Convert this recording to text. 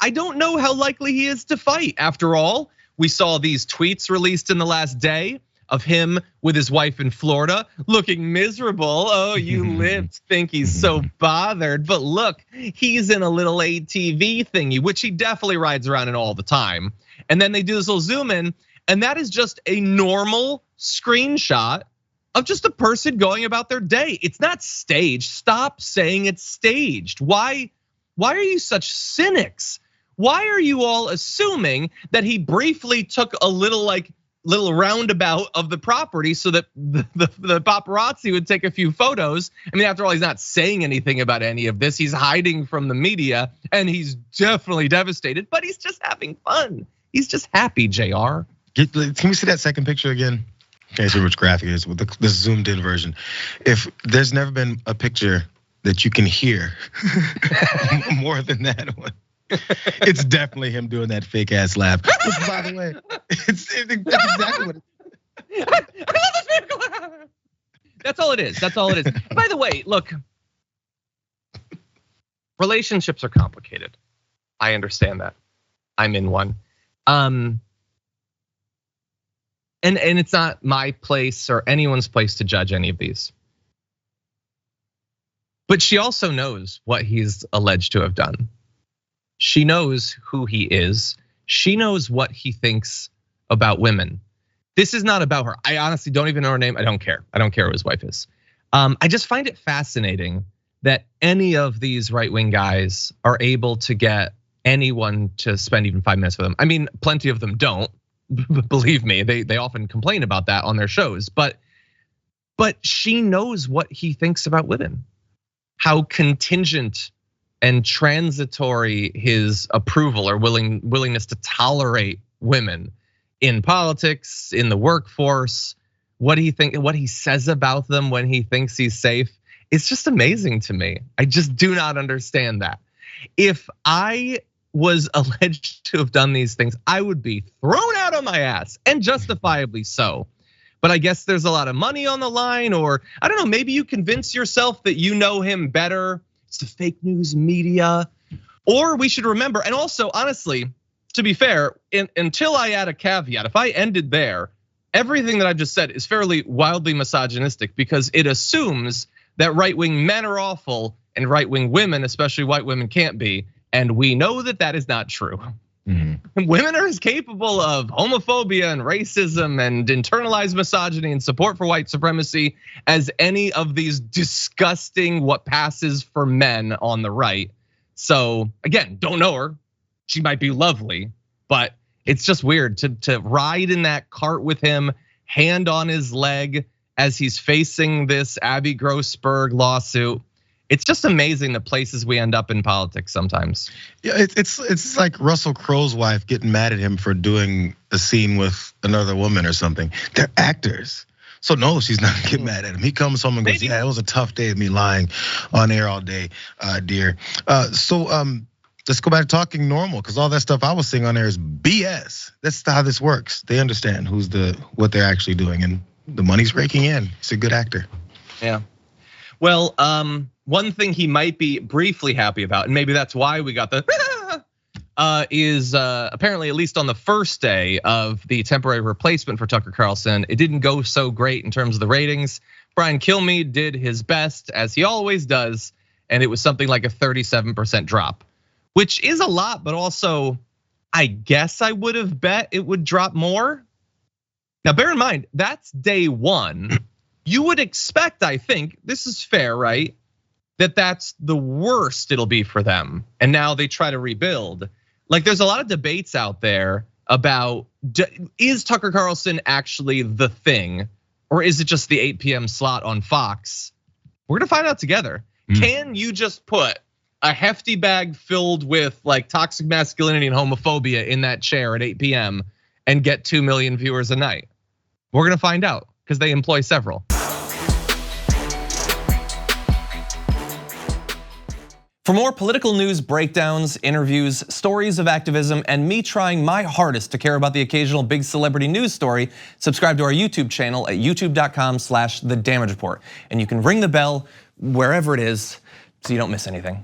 I don't know how likely he is to fight. After all, we saw these tweets released in the last day of him with his wife in Florida looking miserable. Oh, you libs think he's so bothered, but look, he's in a little ATV thingy, which he definitely rides around in all the time. And then they do this little zoom in, and that is just a normal screenshot of just a person going about their day. It's not staged. Stop saying it's staged. Why are you such cynics? Why are you all assuming that he briefly took a little roundabout of the property so that the paparazzi would take a few photos? I mean, after all, he's not saying anything about any of this. He's hiding from the media, and he's definitely devastated, but he's just having fun. He's just happy, JR. Can we see that second picture again? Okay, so which graphic it is with the zoomed in version. If there's never been a picture that you can hear more than that one, it's definitely him doing that fake ass laugh. Which, by the way, it's exactly what it is. I love this vehicle. That's all it is. That's all it is. By the way, look, relationships are complicated. I understand that. I'm in one. And it's not my place or anyone's place to judge any of these. But she also knows what he's alleged to have done. She knows who he is. She knows what he thinks about women. This is not about her. I honestly don't even know her name. I don't care. I don't care who his wife is. I just find it fascinating that any of these right-wing guys are able to get anyone to spend even 5 minutes with them. I mean, plenty of them don't. Believe me, they often complain about that on their shows. But she knows what he thinks about women, how contingent and transitory his approval or willingness to tolerate women in politics, in the workforce, what he says about them when he thinks he's safe. It's just amazing to me. I just do not understand that. If I was alleged to have done these things, I would be thrown out on my ass, and justifiably so. But I guess there's a lot of money on the line, or I don't know, maybe you convince yourself that you know him better. It's the fake news media. Or we should remember, and also honestly, to be fair, until I add a caveat, if I ended there, everything that I've just said is fairly wildly misogynistic because it assumes that right-wing men are awful and right-wing women, especially white women, can't be. And we know that that is not true. Mm-hmm. Women are as capable of homophobia and racism and internalized misogyny and support for white supremacy as any of these disgusting what passes for men on the right. So again, don't know her. She might be lovely, but it's just weird to ride in that cart with him, hand on his leg as he's facing this Abby Grossberg lawsuit. It's just amazing the places we end up in politics sometimes. Yeah, it's like Russell Crowe's wife getting mad at him for doing a scene with another woman or something. They're actors. So no, she's not gonna get mad at him. He comes home and goes, yeah, it was a tough day of me lying on air all day, dear. So let's go back to talking normal, because all that stuff I was saying on air is BS. That's how this works. They understand what they're actually doing, and the money's raking in. He's a good actor. Yeah. Well, one thing he might be briefly happy about, and maybe that's why we got the is apparently, at least on the first day of the temporary replacement for Tucker Carlson, it didn't go so great in terms of the ratings. Brian Kilmeade did his best, as he always does, and it was something like a 37% drop, which is a lot, but also I guess I would have bet it would drop more. Now, bear in mind, that's day one. You would expect, I think, this is fair, right? That's the worst it'll be for them. And now they try to rebuild. Like, there's a lot of debates out there about, is Tucker Carlson actually the thing? Or is it just the 8 p.m. slot on Fox? We're gonna find out together. Can you just put a hefty bag filled with like toxic masculinity and homophobia in that chair at 8 p.m. and get 2 million viewers a night? We're gonna find out, because they employ several. For more political news breakdowns, interviews, stories of activism, and me trying my hardest to care about the occasional big celebrity news story, subscribe to our YouTube channel at youtube.com/thedamagereport. And you can ring the bell wherever it is so you don't miss anything.